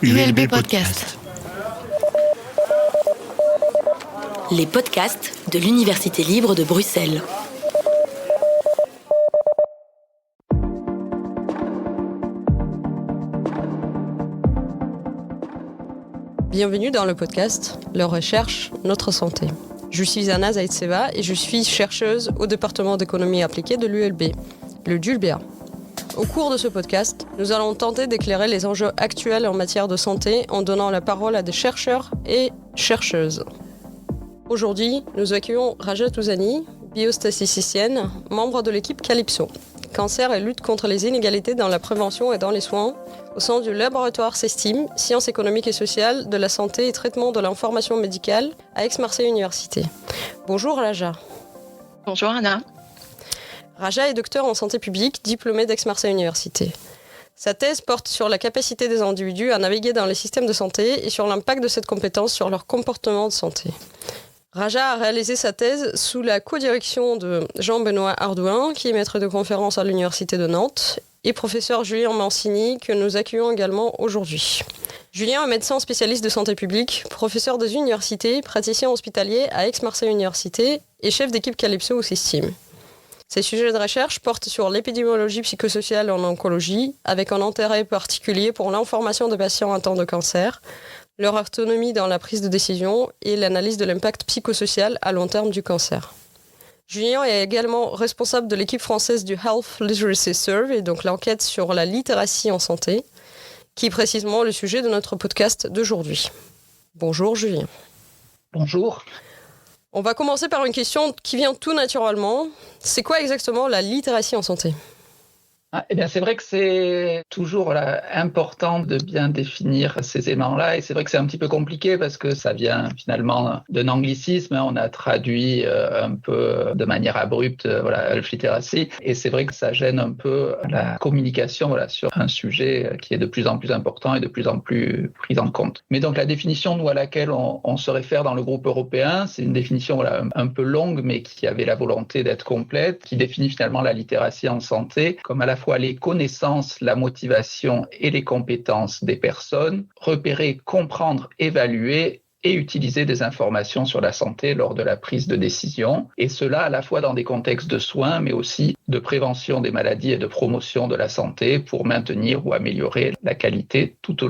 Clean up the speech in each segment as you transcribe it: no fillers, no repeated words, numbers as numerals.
ULB Podcast. Les podcasts de l'Université libre de Bruxelles. Bienvenue dans le podcast « Leur recherche, notre santé ». Je suis Anna Zaitseva et je suis chercheuse au département d'économie appliquée de l'ULB, le DULBA. Au cours de ce podcast, nous allons tenter d'éclairer les enjeux actuels en matière de santé en donnant la parole à des chercheurs et chercheuses. Aujourd'hui, nous accueillons Raja Touzani, biostatisticienne, membre de l'équipe Calypso, cancer et lutte contre les inégalités dans la prévention et dans les soins, au sein du laboratoire CESTIM, Sciences économiques et sociales, de la santé et traitement de l'information médicale à Aix-Marseille Université. Bonjour Raja. Bonjour Anna. Raja est docteur en santé publique, diplômé d'Aix-Marseille Université. Sa thèse porte sur la capacité des individus à naviguer dans les systèmes de santé et sur l'impact de cette compétence sur leur comportement de santé. Raja a réalisé sa thèse sous la codirection de Jean-Benoît Ardouin, qui est maître de conférence à l'Université de Nantes, et professeur Julien Mancini, que nous accueillons également aujourd'hui. Julien est médecin spécialiste de santé publique, professeur des universités, praticien hospitalier à Aix-Marseille Université et chef d'équipe Calypso au CESTIM. Ses sujets de recherche portent sur l'épidémiologie psychosociale en oncologie, avec un intérêt particulier pour l'information des patients atteints de cancer, leur autonomie dans la prise de décision et l'analyse de l'impact psychosocial à long terme du cancer. Julien est également responsable de l'équipe française du Health Literacy Survey, donc l'enquête sur la littératie en santé, qui est précisément le sujet de notre podcast d'aujourd'hui. Bonjour Julien. Bonjour. On va commencer par une question qui vient tout naturellement. C'est quoi exactement la littératie en santé ? Eh bien, c'est vrai que c'est toujours important de bien définir ces éléments-là. Et c'est vrai que c'est un petit peu compliqué parce que ça vient finalement d'un anglicisme. On a traduit un peu de manière abrupte health literacy. Et c'est vrai que ça gêne un peu la communication sur un sujet qui est de plus en plus important et de plus en plus pris en compte. Mais donc la définition à laquelle on se réfère dans le groupe européen, c'est une définition un peu longue mais qui avait la volonté d'être complète, qui définit finalement la littératie en santé comme à la fois les connaissances, la motivation et les compétences des personnes, repérer, comprendre, évaluer et utiliser des informations sur la santé lors de la prise de décision, et cela à la fois dans des contextes de soins, mais aussi de prévention des maladies et de promotion de la santé pour maintenir ou améliorer la qualité de vie tout au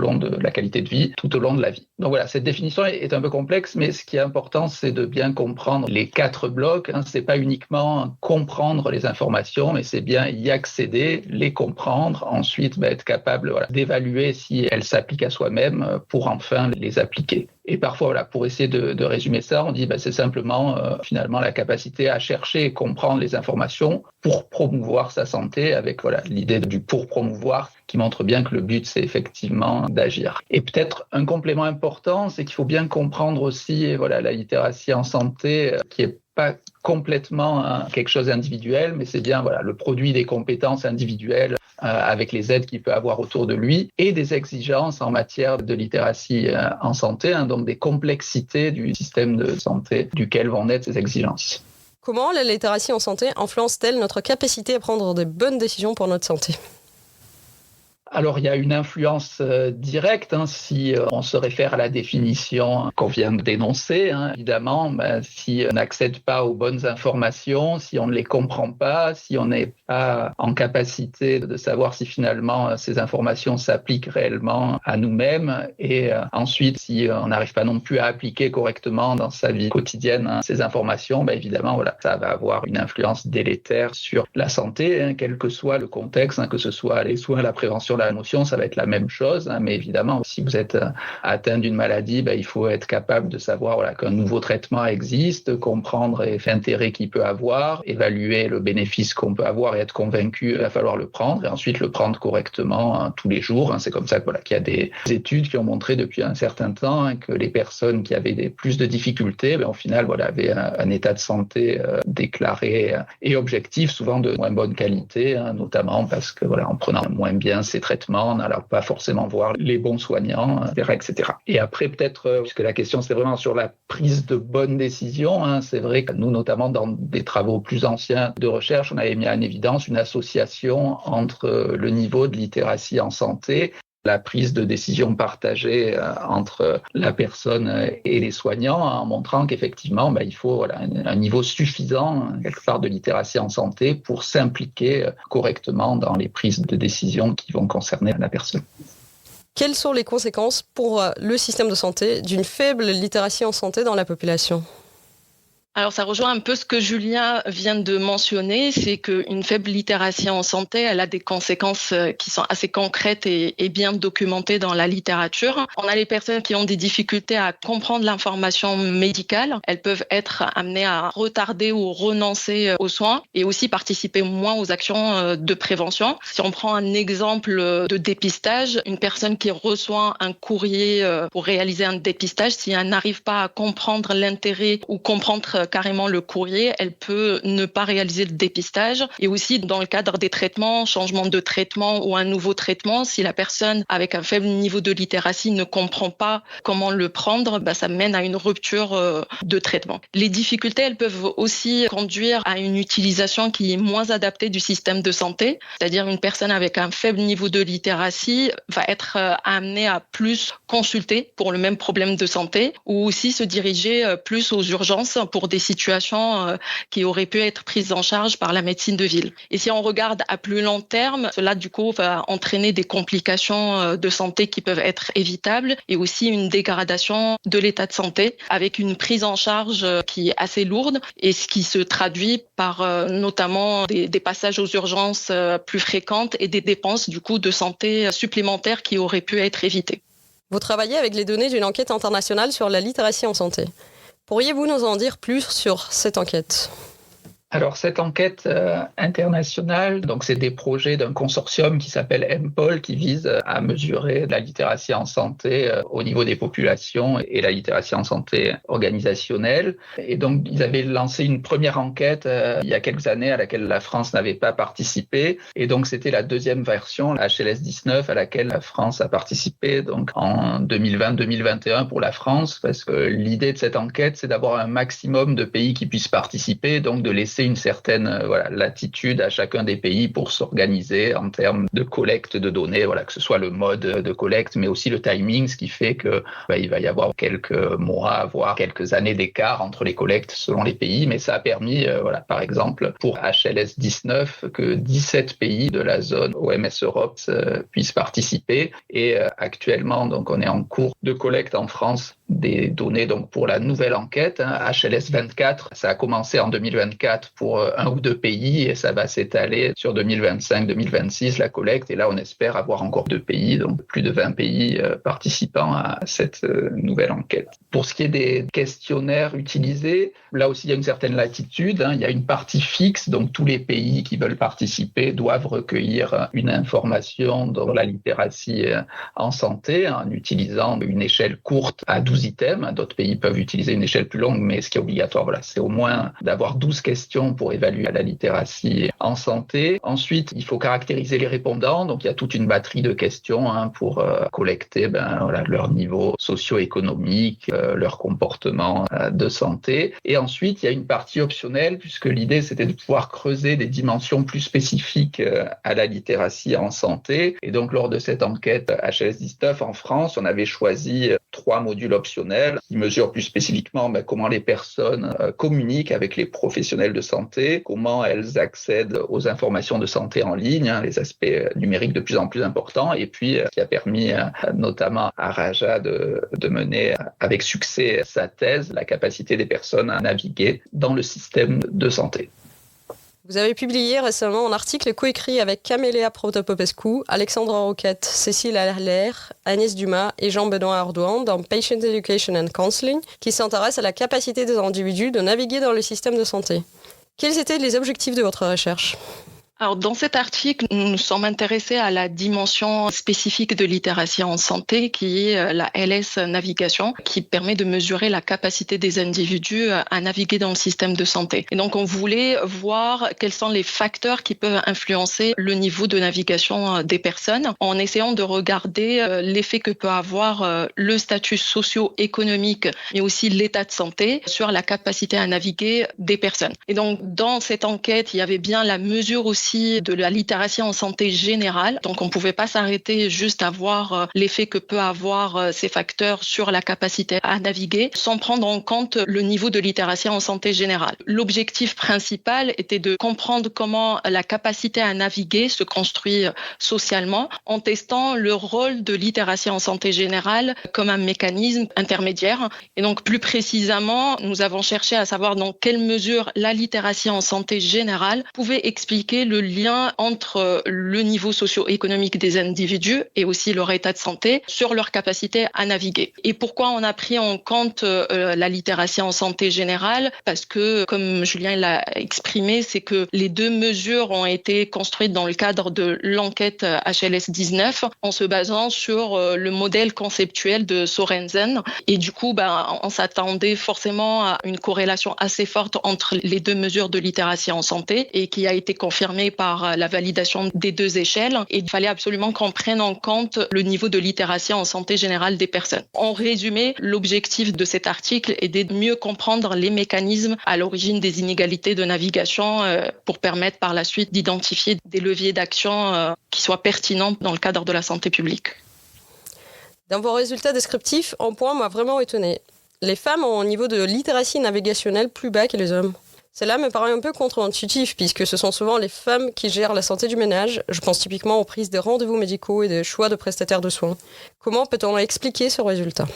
long de la vie. Donc voilà, cette définition est un peu complexe, mais ce qui est important, c'est de bien comprendre les 4 blocs. C'est pas uniquement comprendre les informations, mais c'est bien y accéder, les comprendre, ensuite être capable d'évaluer si elles s'appliquent à soi-même pour enfin les appliquer. Et parfois, pour essayer de résumer ça, on dit c'est simplement finalement la capacité à chercher et comprendre les informations pour promouvoir sa santé, avec l'idée du pour promouvoir qui montre bien que le but c'est effectivement d'agir. Et peut-être un complément important, c'est qu'il faut bien comprendre aussi la littératie en santé qui est pas complètement quelque chose d'individuel, mais c'est bien le produit des compétences individuelles avec les aides qu'il peut avoir autour de lui et des exigences en matière de littératie en santé, donc des complexités du système de santé duquel vont naître ces exigences. Comment la littératie en santé influence-t-elle notre capacité à prendre de bonnes décisions pour notre santé ? Alors, il y a une influence directe, si on se réfère à la définition qu'on vient d'énoncer, évidemment, si on n'accède pas aux bonnes informations, si on ne les comprend pas, si on n'est pas en capacité de savoir si finalement ces informations s'appliquent réellement à nous-mêmes, et ensuite, si on n'arrive pas non plus à appliquer correctement dans sa vie quotidienne ces informations, évidemment, ça va avoir une influence délétère sur la santé, quel que soit le contexte, que ce soit les soins, la prévention, la notion, ça va être la même chose, mais évidemment, si vous êtes atteint d'une maladie, il faut être capable de savoir qu'un nouveau traitement existe, comprendre l'intérêt qu'il peut avoir, évaluer le bénéfice qu'on peut avoir et être convaincu qu'il va falloir le prendre, et ensuite le prendre correctement tous les jours. C'est comme ça qu'il y a des études qui ont montré depuis un certain temps que les personnes qui avaient plus de difficultés, au final, avaient un état de santé déclaré et objectif, souvent de moins bonne qualité, notamment parce que en prenant moins bien ces traitements, on n'allait pas forcément voir les bons soignants, etc. Et après, peut-être, puisque la question c'est vraiment sur la prise de bonnes décisions, c'est vrai que nous, notamment dans des travaux plus anciens de recherche, on avait mis en évidence une association entre le niveau de littératie en santé la prise de décision partagée entre la personne et les soignants, en montrant qu'effectivement, il faut un niveau suffisant, quelque part, de littératie en santé pour s'impliquer correctement dans les prises de décision qui vont concerner la personne. Quelles sont les conséquences pour le système de santé d'une faible littératie en santé dans la population ? Alors, ça rejoint un peu ce que Julien vient de mentionner, c'est qu'une faible littératie en santé, elle a des conséquences qui sont assez concrètes et bien documentées dans la littérature. On a les personnes qui ont des difficultés à comprendre l'information médicale. Elles peuvent être amenées à retarder ou renoncer aux soins et aussi participer moins aux actions de prévention. Si on prend un exemple de dépistage, une personne qui reçoit un courrier pour réaliser un dépistage, si elle n'arrive pas à comprendre l'intérêt ou comprendre carrément le courrier, elle peut ne pas réaliser le dépistage. Et aussi, dans le cadre des traitements, changement de traitement ou un nouveau traitement, si la personne avec un faible niveau de littératie ne comprend pas comment le prendre, ça mène à une rupture de traitement. Les difficultés, elles peuvent aussi conduire à une utilisation qui est moins adaptée du système de santé. C'est-à-dire une personne avec un faible niveau de littératie va être amenée à plus consulter pour le même problème de santé ou aussi se diriger plus aux urgences pour des situations qui auraient pu être prises en charge par la médecine de ville. Et si on regarde à plus long terme, cela du coup va entraîner des complications de santé qui peuvent être évitables et aussi une dégradation de l'état de santé avec une prise en charge qui est assez lourde et ce qui se traduit par notamment des passages aux urgences plus fréquentes et des dépenses du coup de santé supplémentaires qui auraient pu être évitées. Vous travaillez avec les données d'une enquête internationale sur la littératie en santé. Pourriez-vous nous en dire plus sur cette enquête ? Alors, cette enquête internationale, donc c'est des projets d'un consortium qui s'appelle MPOL, qui vise à mesurer la littératie en santé au niveau des populations et la littératie en santé organisationnelle. Et donc, ils avaient lancé une première enquête il y a quelques années à laquelle la France n'avait pas participé. Et donc, c'était la deuxième version, la HLS 19, à laquelle la France a participé donc en 2020-2021 pour la France, parce que l'idée de cette enquête, c'est d'avoir un maximum de pays qui puissent participer, donc de laisser une certaine latitude à chacun des pays pour s'organiser en termes de collecte de données, que ce soit le mode de collecte, mais aussi le timing, ce qui fait que il va y avoir quelques mois, voire quelques années d'écart entre les collectes selon les pays, mais ça a permis, par exemple, pour HLS 19, que 17 pays de la zone OMS Europe puissent participer. Et actuellement, donc, on est en cours de collecte en France des données donc pour la nouvelle enquête, HLS 24. Ça a commencé en 2024 pour un ou deux pays et ça va s'étaler sur 2025-2026 la collecte. Et là, on espère avoir encore 2 pays, donc plus de 20 pays participants à cette nouvelle enquête. Pour ce qui est des questionnaires utilisés, là aussi, il y a une certaine latitude. Il y a une partie fixe, donc tous les pays qui veulent participer doivent recueillir une information dans la littératie en santé en utilisant une échelle courte à 12 items. D'autres pays peuvent utiliser une échelle plus longue, mais ce qui est obligatoire, c'est au moins d'avoir 12 questions pour évaluer la littératie en santé. Ensuite, il faut caractériser les répondants. Donc, il y a toute une batterie de questions pour collecter leur niveau socio-économique, leur comportement de santé. Et ensuite, il y a une partie optionnelle, puisque l'idée, c'était de pouvoir creuser des dimensions plus spécifiques à la littératie en santé. Et donc, lors de cette enquête HLS 19 en France, on avait choisi 3 modules optionnels qui mesurent plus spécifiquement comment les personnes communiquent avec les professionnels de santé, comment elles accèdent aux informations de santé en ligne, les aspects numériques de plus en plus importants, et puis qui a permis notamment à Raja de mener avec succès sa thèse, la capacité des personnes à naviguer dans le système de santé. Vous avez publié récemment un article coécrit avec Camélia Protopopescu, Alexandra Roquette, Cécile Allaire, Agnès Dumas et Jean-Benoît Ardouan dans Patient Education and Counseling, qui s'intéresse à la capacité des individus de naviguer dans le système de santé. Quels étaient les objectifs de votre recherche ? Alors, dans cet article, nous nous sommes intéressés à la dimension spécifique de littératie en santé, qui est la LS navigation, qui permet de mesurer la capacité des individus à naviguer dans le système de santé. Et donc, on voulait voir quels sont les facteurs qui peuvent influencer le niveau de navigation des personnes, en essayant de regarder l'effet que peut avoir le statut socio-économique, mais aussi l'état de santé sur la capacité à naviguer des personnes. Et donc, dans cette enquête, il y avait bien la mesure aussi aussi de la littératie en santé générale. Donc on ne pouvait pas s'arrêter juste à voir l'effet que peut avoir ces facteurs sur la capacité à naviguer sans prendre en compte le niveau de littératie en santé générale. L'objectif principal était de comprendre comment la capacité à naviguer se construit socialement en testant le rôle de littératie en santé générale comme un mécanisme intermédiaire. Et donc plus précisément, nous avons cherché à savoir dans quelle mesure la littératie en santé générale pouvait expliquer le lien entre le niveau socio-économique des individus et aussi leur état de santé sur leur capacité à naviguer. Et pourquoi on a pris en compte la littératie en santé générale? Parce que, comme Julien l'a exprimé, c'est que les deux mesures ont été construites dans le cadre de l'enquête HLS-19 en se basant sur le modèle conceptuel de Sorensen. Et du coup, on s'attendait forcément à une corrélation assez forte entre les deux mesures de littératie en santé et qui a été confirmée par la validation des deux échelles. Et il fallait absolument qu'on prenne en compte le niveau de littératie en santé générale des personnes. En résumé, l'objectif de cet article est de mieux comprendre les mécanismes à l'origine des inégalités de navigation pour permettre par la suite d'identifier des leviers d'action qui soient pertinents dans le cadre de la santé publique. Dans vos résultats descriptifs, un point m'a vraiment étonné. Les femmes ont un niveau de littératie navigationnelle plus bas que les hommes. Cela me paraît un peu contre-intuitif puisque ce sont souvent les femmes qui gèrent la santé du ménage. Je pense typiquement aux prises de rendez-vous médicaux et des choix de prestataires de soins. Comment peut-on expliquer ce résultat ?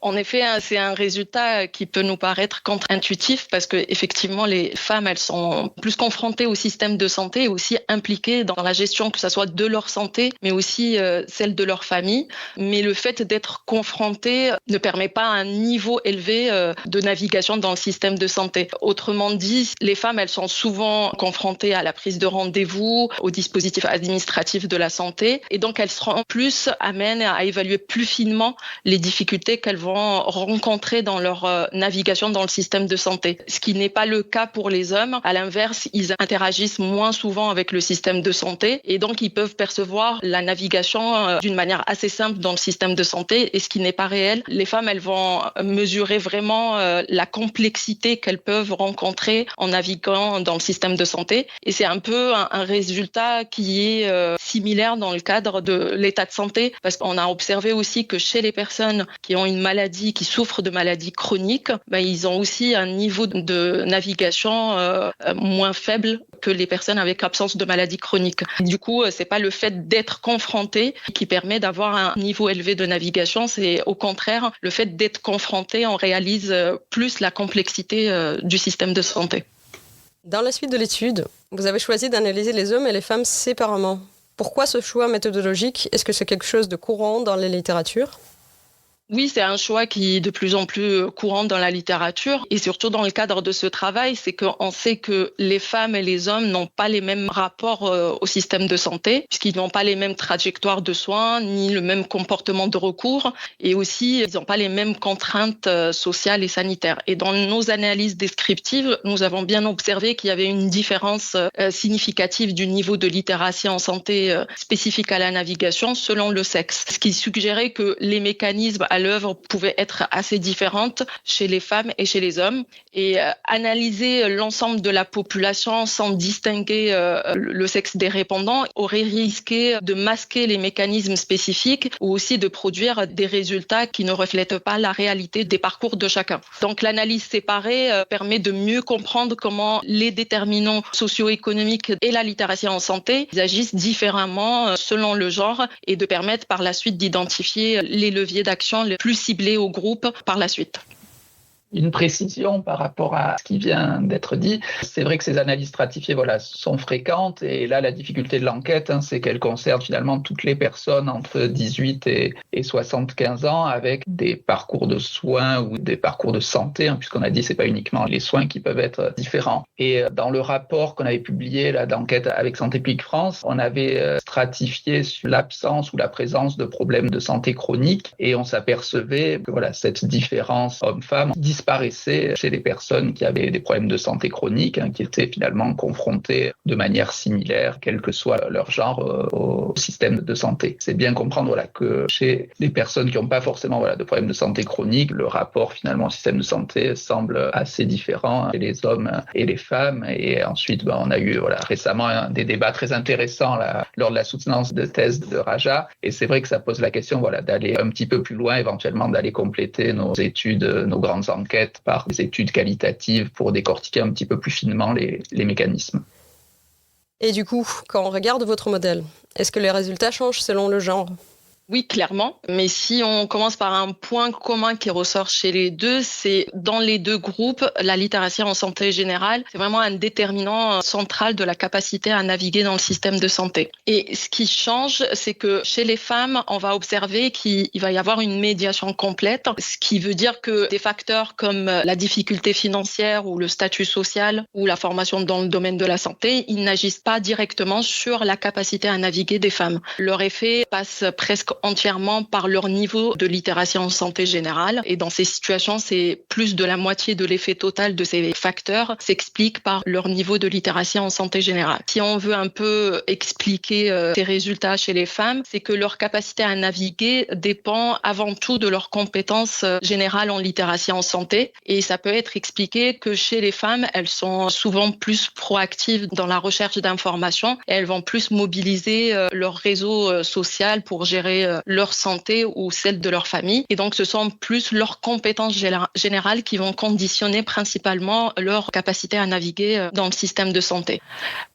En effet, c'est un résultat qui peut nous paraître contre-intuitif parce que effectivement, les femmes, elles sont plus confrontées au système de santé et aussi impliquées dans la gestion, que ce soit de leur santé, mais aussi celle de leur famille. Mais le fait d'être confrontées ne permet pas un niveau élevé de navigation dans le système de santé. Autrement dit, les femmes, elles sont souvent confrontées à la prise de rendez-vous, aux dispositifs administratifs de la santé, et donc elles seront plus amènes à évaluer plus finement les difficultés qu'elles vont rencontrer dans leur navigation dans le système de santé. Ce qui n'est pas le cas pour les hommes. À l'inverse, ils interagissent moins souvent avec le système de santé et donc ils peuvent percevoir la navigation d'une manière assez simple dans le système de santé et ce qui n'est pas réel. Les femmes, elles vont mesurer vraiment la complexité qu'elles peuvent rencontrer en naviguant dans le système de santé et c'est un peu un résultat qui est similaire dans le cadre de l'état de santé parce qu'on a observé aussi que chez les personnes qui ont une maladie, qui souffrent de maladies chroniques, ils ont aussi un niveau de navigation moins faible que les personnes avec absence de maladie chronique. Du coup, c'est pas le fait d'être confronté qui permet d'avoir un niveau élevé de navigation, c'est au contraire le fait d'être confronté, on réalise plus la complexité du système de santé. Dans la suite de l'étude, vous avez choisi d'analyser les hommes et les femmes séparément. Pourquoi ce choix méthodologique ? Est-ce que c'est quelque chose de courant dans les littératures ? Oui, c'est un choix qui est de plus en plus courant dans la littérature et surtout dans le cadre de ce travail, c'est qu'on sait que les femmes et les hommes n'ont pas les mêmes rapports au système de santé puisqu'ils n'ont pas les mêmes trajectoires de soins ni le même comportement de recours et aussi ils n'ont pas les mêmes contraintes sociales et sanitaires. Et dans nos analyses descriptives, nous avons bien observé qu'il y avait une différence significative du niveau de littératie en santé spécifique à la navigation selon le sexe, ce qui suggérait que les mécanismes à l'œuvre pouvaient être assez différentes chez les femmes et chez les hommes. Et analyser l'ensemble de la population sans distinguer le sexe des répondants aurait risqué de masquer les mécanismes spécifiques ou aussi de produire des résultats qui ne reflètent pas la réalité des parcours de chacun. Donc l'analyse séparée permet de mieux comprendre comment les déterminants socio-économiques et la littératie en santé agissent différemment selon le genre et de permettre par la suite d'identifier les leviers d'action les plus ciblés au groupe par la suite. Une précision par rapport à ce qui vient d'être dit. C'est vrai que ces analyses stratifiées sont fréquentes et là, la difficulté de l'enquête, c'est qu'elle concerne finalement toutes les personnes entre 18 et 75 ans avec des parcours de soins ou des parcours de santé, puisqu'on a dit c'est pas uniquement les soins qui peuvent être différents. Et dans le rapport qu'on avait publié là, d'enquête avec Santé publique France, on avait stratifié sur l'absence ou la présence de problèmes de santé chronique et on s'apercevait que cette différence homme-femme disparaissait chez les personnes qui avaient des problèmes de santé chroniques, qui étaient finalement confrontées de manière similaire, quel que soit leur genre, au système de santé. C'est bien comprendre que chez les personnes qui n'ont pas forcément de problèmes de santé chroniques, le rapport finalement au système de santé semble assez différent chez les hommes et les femmes. Et ensuite, on a eu récemment des débats très intéressants lors de la soutenance de thèse de Raja. Et c'est vrai que ça pose la question d'aller un petit peu plus loin, éventuellement d'aller compléter nos études, nos grandes enquêtes par des études qualitatives pour décortiquer un petit peu plus finement les mécanismes. Et du coup, quand on regarde votre modèle, est-ce que les résultats changent selon le genre ? Oui, clairement. Mais si on commence par un point commun qui ressort chez les deux, c'est dans les deux groupes, la littératie en santé générale, c'est vraiment un déterminant central de la capacité à naviguer dans le système de santé. Et ce qui change, c'est que chez les femmes, on va observer qu'il va y avoir une médiation complète, ce qui veut dire que des facteurs comme la difficulté financière ou le statut social ou la formation dans le domaine de la santé, ils n'agissent pas directement sur la capacité à naviguer des femmes. Leur effet passe presque entièrement par leur niveau de littératie en santé générale. Et dans ces situations, c'est plus de la moitié de l'effet total de ces facteurs s'explique par leur niveau de littératie en santé générale. Si on veut un peu expliquer ces résultats chez les femmes, c'est que leur capacité à naviguer dépend avant tout de leurs compétences générales en littératie en santé. Et ça peut être expliqué que chez les femmes, elles sont souvent plus proactives dans la recherche d'informations et elles vont plus mobiliser leur réseau social pour gérer leur santé ou celle de leur famille. Et donc, ce sont plus leurs compétences générales qui vont conditionner principalement leur capacité à naviguer dans le système de santé.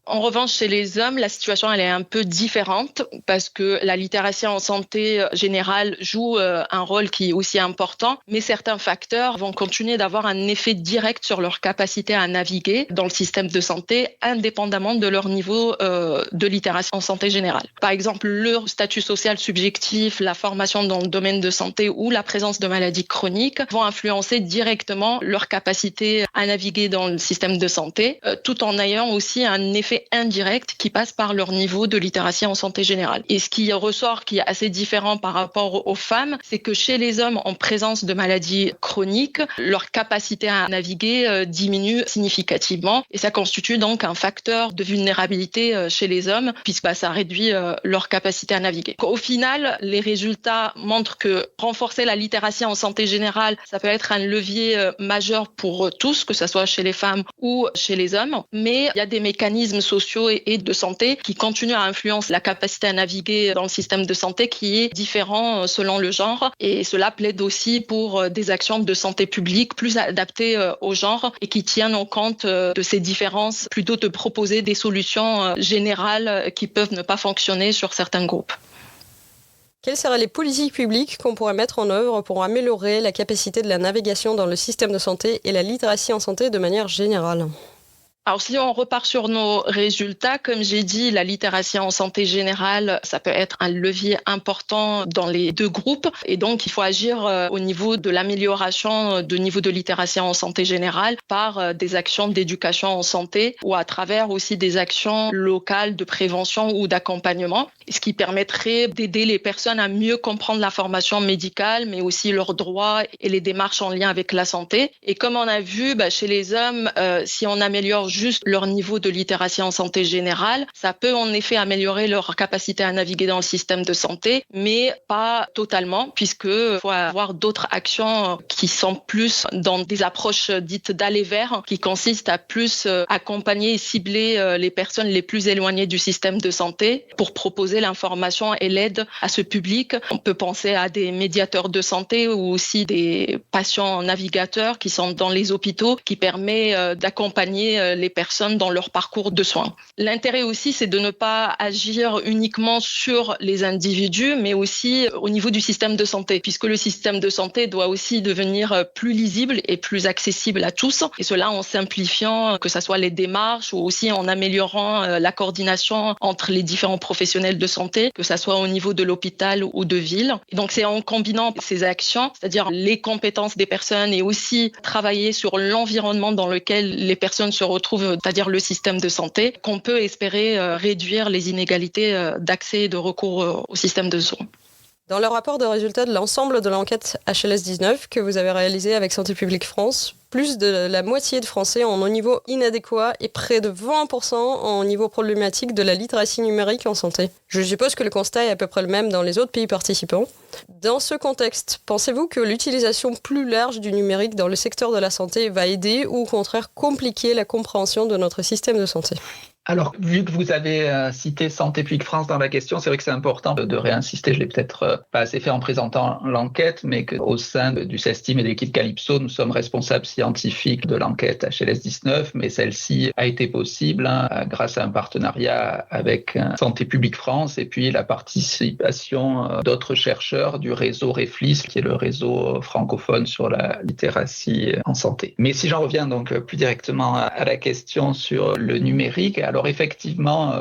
En revanche, chez les hommes, la situation elle est un peu différente parce que la littératie en santé générale joue un rôle qui est aussi important, mais certains facteurs vont continuer d'avoir un effet direct sur leur capacité à naviguer dans le système de santé, indépendamment de leur niveau de littératie en santé générale. Par exemple, leur statut social subjectif, la formation dans le domaine de santé ou la présence de maladies chroniques vont influencer directement leur capacité à naviguer dans le système de santé, tout en ayant aussi un effet indirect qui passe par leur niveau de littératie en santé générale. Et ce qui ressort, qui est assez différent par rapport aux femmes, c'est que chez les hommes en présence de maladies chroniques, leur capacité à naviguer diminue significativement et ça constitue donc un facteur de vulnérabilité chez les hommes puisque ça réduit leur capacité à naviguer. Au final, les résultats montrent que renforcer la littératie en santé générale, ça peut être un levier majeur pour tous, que ce soit chez les femmes ou chez les hommes, mais il y a des mécanismes sociaux et de santé qui continuent à influencer la capacité à naviguer dans le système de santé qui est différent selon le genre et cela plaide aussi pour des actions de santé publique plus adaptées au genre et qui tiennent en compte de ces différences plutôt de proposer des solutions générales qui peuvent ne pas fonctionner sur certains groupes. Quelles seraient les politiques publiques qu'on pourrait mettre en œuvre pour améliorer la capacité de la navigation dans le système de santé et la littératie en santé de manière générale ? Alors, si on repart sur nos résultats, comme j'ai dit, la littératie en santé générale, ça peut être un levier important dans les deux groupes. Et donc, il faut agir au niveau de l'amélioration du niveau de littératie en santé générale par des actions d'éducation en santé ou à travers aussi des actions locales de prévention ou d'accompagnement, ce qui permettrait d'aider les personnes à mieux comprendre la formation médicale, mais aussi leurs droits et les démarches en lien avec la santé. Et comme on a vu, chez les hommes, si on améliore juste leur niveau de littératie en santé générale, ça peut en effet améliorer leur capacité à naviguer dans le système de santé, mais pas totalement, puisqu'il faut avoir d'autres actions qui sont plus dans des approches dites d'aller vers, qui consistent à plus accompagner et cibler les personnes les plus éloignées du système de santé pour proposer l'information et l'aide à ce public. On peut penser à des médiateurs de santé ou aussi des patients navigateurs qui sont dans les hôpitaux, qui permet d'accompagner les personnes dans leur parcours de soins. L'intérêt aussi, c'est de ne pas agir uniquement sur les individus, mais aussi au niveau du système de santé, puisque le système de santé doit aussi devenir plus lisible et plus accessible à tous, et cela en simplifiant, que ce soit les démarches ou aussi en améliorant la coordination entre les différents professionnels de santé, que ce soit au niveau de l'hôpital ou de ville. Et donc, c'est en combinant ces actions, c'est-à-dire les compétences des personnes et aussi travailler sur l'environnement dans lequel les personnes se retrouvent, c'est-à-dire le système de santé, qu'on peut espérer réduire les inégalités d'accès et de recours au système de soins. Dans le rapport de résultats de l'ensemble de l'enquête HLS-19 que vous avez réalisé avec Santé publique France, plus de la moitié de Français ont un niveau inadéquat et près de 20% ont un niveau problématique de la littératie numérique en santé. Je suppose que le constat est à peu près le même dans les autres pays participants. Dans ce contexte, pensez-vous que l'utilisation plus large du numérique dans le secteur de la santé va aider ou au contraire compliquer la compréhension de notre système de santé ? Alors, vu que vous avez cité Santé publique France dans la question, c'est vrai que c'est important de réinsister. Je l'ai peut-être pas assez fait en présentant l'enquête, mais qu'au sein du CESTIM et de l'équipe Calypso, nous sommes responsables scientifiques de l'enquête HLS-19, mais celle-ci a été possible grâce à un partenariat avec Santé publique France et puis la participation d'autres chercheurs du réseau REFLIS, qui est le réseau francophone sur la littératie en santé. Mais si j'en reviens donc plus directement à la question sur le numérique, alors effectivement,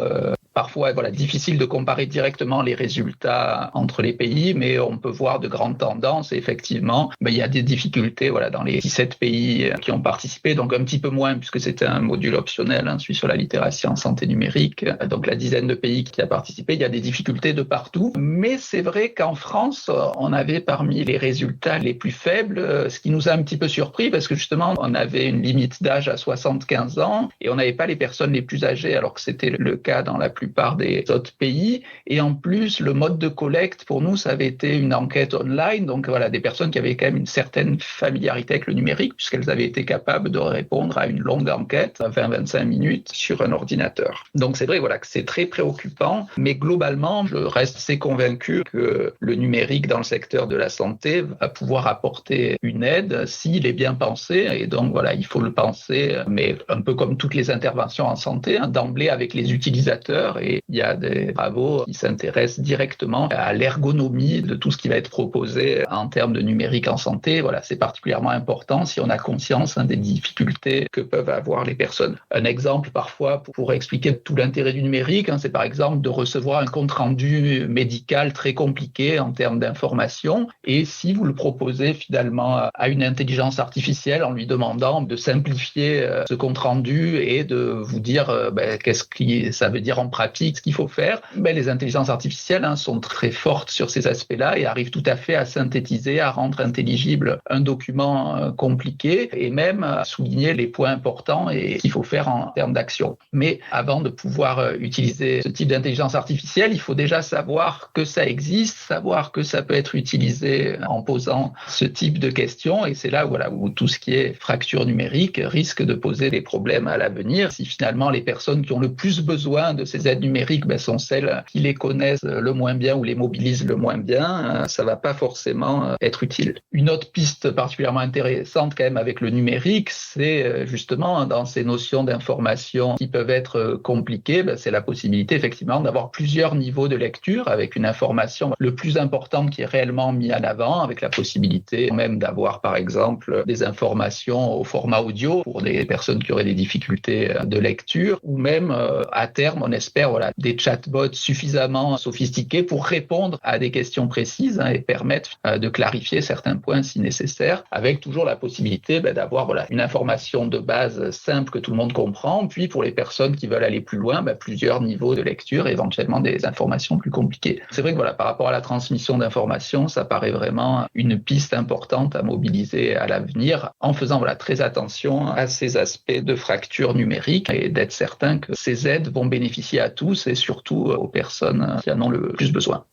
parfois, difficile de comparer directement les résultats entre les pays, mais on peut voir de grandes tendances. Et effectivement, il y a des difficultés dans les 17 pays qui ont participé, donc un petit peu moins puisque c'était un module optionnel, celui sur la littératie en santé numérique. Donc la dizaine de pays qui a participé, il y a des difficultés de partout. Mais c'est vrai qu'en France, on avait parmi les résultats les plus faibles, ce qui nous a un petit peu surpris parce que justement, on avait une limite d'âge à 75 ans et on n'avait pas les personnes les plus âgées alors que c'était le cas dans la plupart des autres pays. Et en plus, le mode de collecte, pour nous, ça avait été une enquête online. Donc des personnes qui avaient quand même une certaine familiarité avec le numérique puisqu'elles avaient été capables de répondre à une longue enquête, 20-25 minutes, sur un ordinateur. Donc c'est vrai que c'est très préoccupant. Mais globalement, je reste assez convaincu que le numérique dans le secteur de la santé va pouvoir apporter une aide s'il est bien pensé. Et donc il faut le penser, mais un peu comme toutes les interventions en santé, d'emblée avec les utilisateurs, et il y a des travaux qui s'intéressent directement à l'ergonomie de tout ce qui va être proposé en termes de numérique en santé. C'est particulièrement important si on a conscience des difficultés que peuvent avoir les personnes. Un exemple parfois pour expliquer tout l'intérêt du numérique, c'est par exemple de recevoir un compte-rendu médical très compliqué en termes d'information, et si vous le proposez finalement à une intelligence artificielle en lui demandant de simplifier ce compte-rendu et de vous dire qu'est-ce que ça veut dire en pratique, ce qu'il faut faire, les intelligences artificielles sont très fortes sur ces aspects-là et arrivent tout à fait à synthétiser, à rendre intelligible un document compliqué et même à souligner les points importants et ce qu'il faut faire en termes d'action. Mais avant de pouvoir utiliser ce type d'intelligence artificielle, il faut déjà savoir que ça existe, savoir que ça peut être utilisé en posant ce type de questions, et c'est là où tout ce qui est fracture numérique risque de poser des problèmes à l'avenir. Si finalement les personnes qui ont le plus besoin de ces aides numériques sont celles qui les connaissent le moins bien ou les mobilisent le moins bien, ça va pas forcément être utile. Une autre piste particulièrement intéressante quand même avec le numérique, c'est justement dans ces notions d'information qui peuvent être compliquées, c'est la possibilité effectivement d'avoir plusieurs niveaux de lecture avec une information le plus importante qui est réellement mise en avant, avec la possibilité même d'avoir par exemple des informations au format audio pour des personnes qui auraient des difficultés de lecture, ou même à terme, on espère des chatbots suffisamment sophistiqués pour répondre à des questions précises et permettre de clarifier certains points si nécessaire, avec toujours la possibilité d'avoir une information de base simple que tout le monde comprend, puis pour les personnes qui veulent aller plus loin, plusieurs niveaux de lecture, éventuellement des informations plus compliquées. C'est vrai que par rapport à la transmission d'informations, ça paraît vraiment une piste importante à mobiliser à l'avenir, en faisant très attention à ces aspects de fracture numérique et d'être certain que ces aides vont bénéficier à tous et surtout aux personnes qui en ont le plus besoin.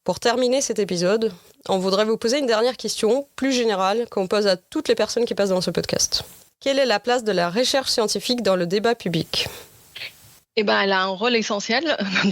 Pour terminer cet épisode, on voudrait vous poser une dernière question plus générale qu'on pose à toutes les personnes qui passent dans ce podcast. Quelle est la place de la recherche scientifique dans le débat public ? Elle a un rôle essentiel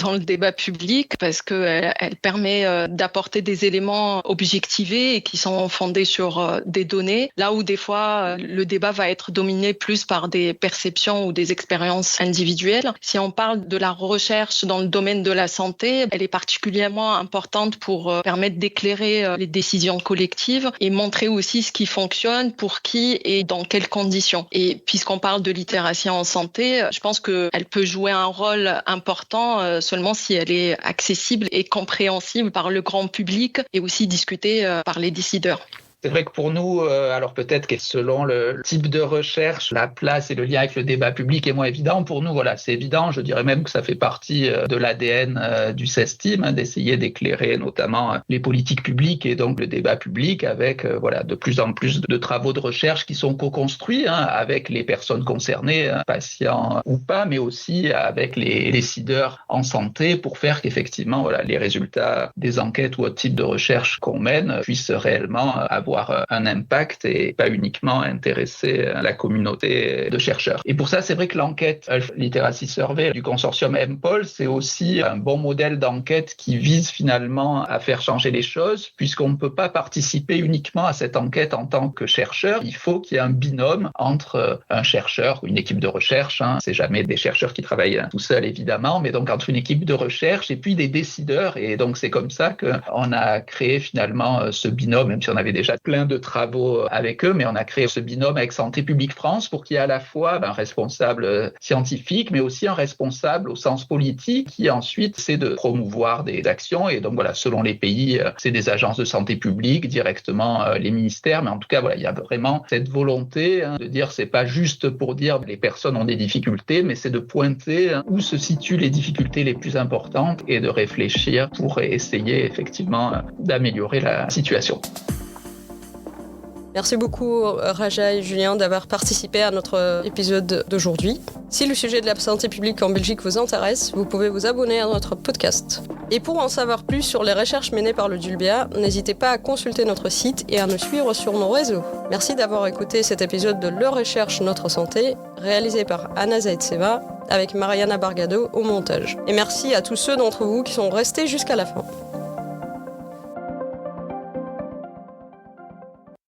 dans le débat public parce qu'elle permet d'apporter des éléments objectivés et qui sont fondés sur des données, là où des fois le débat va être dominé plus par des perceptions ou des expériences individuelles. Si on parle de la recherche dans le domaine de la santé, elle est particulièrement importante pour permettre d'éclairer les décisions collectives et montrer aussi ce qui fonctionne, pour qui et dans quelles conditions. Et puisqu'on parle de littératie en santé, je pense qu'elle peut jouer un rôle important seulement si elle est accessible et compréhensible par le grand public et aussi discutée par les décideurs. C'est vrai que pour nous, alors peut-être que selon le type de recherche, la place et le lien avec le débat public est moins évident. Pour nous, voilà, c'est évident. Je dirais même que ça fait partie de l'ADN du CESTIM, d'essayer d'éclairer notamment les politiques publiques et donc le débat public avec de plus en plus de travaux de recherche qui sont co-construits avec les personnes concernées, patients ou pas, mais aussi avec les décideurs en santé pour faire qu'effectivement les résultats des enquêtes ou autres types de recherche qu'on mène puissent réellement avoir un impact et pas uniquement intéresser la communauté de chercheurs. Et pour ça, c'est vrai que l'enquête Health Literacy Survey du consortium MPOL, c'est aussi un bon modèle d'enquête qui vise finalement à faire changer les choses, puisqu'on ne peut pas participer uniquement à cette enquête en tant que chercheur. Il faut qu'il y ait un binôme entre un chercheur ou une équipe de recherche. C'est jamais des chercheurs qui travaillent tout seuls, évidemment, mais donc entre une équipe de recherche et puis des décideurs. Et donc, c'est comme ça qu'on a créé finalement ce binôme, même si on avait déjà plein de travaux avec eux, mais on a créé ce binôme avec Santé publique France pour qu'il y ait à la fois un responsable scientifique, mais aussi un responsable au sens politique qui ensuite c'est de promouvoir des actions. Et donc selon les pays, c'est des agences de santé publique, directement les ministères, mais en tout cas il y a vraiment cette volonté de dire c'est pas juste pour dire les personnes ont des difficultés, mais c'est de pointer où se situent les difficultés les plus importantes et de réfléchir pour essayer effectivement d'améliorer la situation. Merci beaucoup Raja et Julien d'avoir participé à notre épisode d'aujourd'hui. Si le sujet de la santé publique en Belgique vous intéresse, vous pouvez vous abonner à notre podcast. Et pour en savoir plus sur les recherches menées par le Dulbia, n'hésitez pas à consulter notre site et à nous suivre sur nos réseaux. Merci d'avoir écouté cet épisode de Le Recherche Notre Santé, réalisé par Anna Zaitseva, avec Mariana Bargado au montage. Et merci à tous ceux d'entre vous qui sont restés jusqu'à la fin.